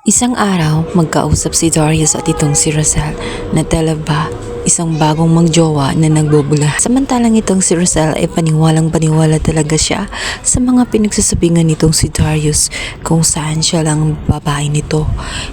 Isang araw, magkausap si Darius at itong si Rosel na tela ba isang bagong magjowa na nagbubula. Samantalang itong si Rosel ay paniwalang paniwala talaga siya sa mga pinagsasabingan nitong si Darius kung saan siya lang ang babae nito.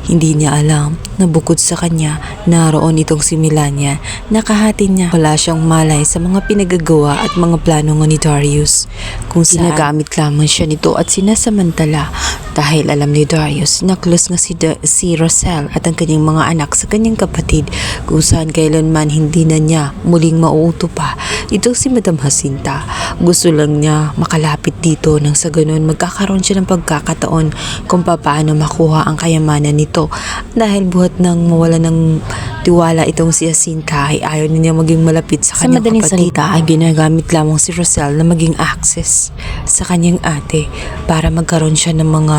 Hindi niya alam na bukod sa kanya, naroon itong si Melania. Nakahati niya, wala siyang malay sa mga pinagagawa at mga plano nga ni Darius. Kung saan ginagamit lamang siya nito at sinasamantala dahil alam ni Darius na close nga si Rosel at ang kanyang mga anak sa kanyang kapatid kung saan kailanman hindi na niya muling mauuto pa. Ito si Madam Jacinta. Gusto lang niya makalapit dito nang sa ganun magkakaroon siya ng pagkakataon kung paano makuha ang kayamanan nito. Dahil buhat nang mawala ng tiwala itong si Jacinta ay ayaw niya maging malapit sa kanyang madaling kapatid. Salita ay ginagamit lamang si Rosel na maging access sa kanyang ate para magkaroon siya ng mga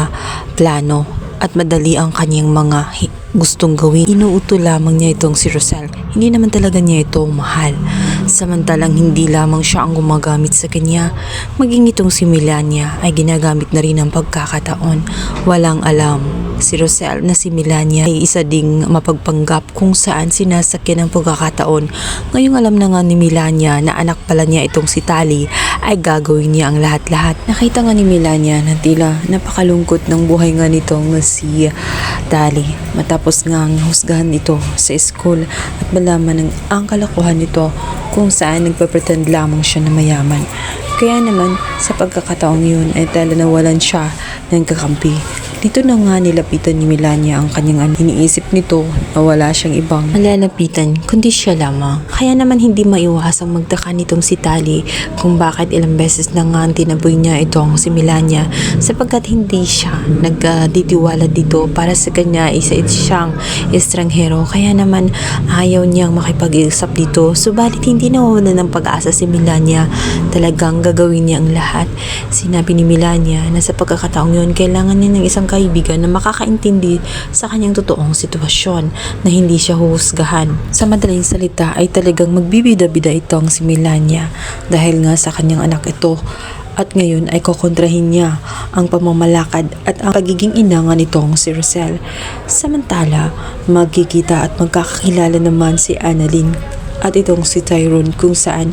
plano at madali ang kanyang mga gustong gawin. Inuuto lamang niya itong si Rosel. Hindi naman talaga niya ito mahal. Samantalang hindi lamang siya ang gumagamit sa kanya. Maging itong si Melania ay ginagamit na rin ang pagkakataon. Walang alam si Rosel na si Melania ay isa ding mapagpanggap kung saan sinasakyan ang pagkakataon. Ngayong alam na nga ni Melania na anak pala niya itong si Tali ay gagawin niya ang lahat-lahat. Nakita nga ni Melania na tila napakalungkot ng buhay nga nitong si Tali. Matapos nga ang husgahan ito sa school at malaman ng ang kalokohan nito kung saan nagpapretend lamang siya na mayaman. Kaya naman sa pagkakataong yun ay tala nawalan siya ng kakampi. Dito na nga nilapitan ni Melania ang kanyang iniisip nito na wala siyang ibang malalapitan kundi siya lamang. Kaya naman hindi maiwasang magtaka nitong si Tali kung bakit ilang beses na nga tinaboy niya itong si Melania sapagkat hindi siya nagditiwala dito para sa kanya isa siyang estranghero. Kaya naman ayaw niyang makipag-iusap dito subalit hindi nawawalan ng pag-asa si Melania. Talagang gagawin niya ang lahat. Sinabi ni Melania na sa pagkakataong yun kailangan niya ng isang kaibigan na makakaintindi sa kanyang totoong sitwasyon na hindi siya huhusgahan. Sa madaling salita ay talagang magbibida-bida itong si Melania dahil nga sa kanyang anak ito at ngayon ay kokontrahin niya ang pamamalakad at ang pagiging ina nga nitong si Rosel. Samantala, magkikita at magkakakilala naman si Annalyn at itong si Tyrone kung saan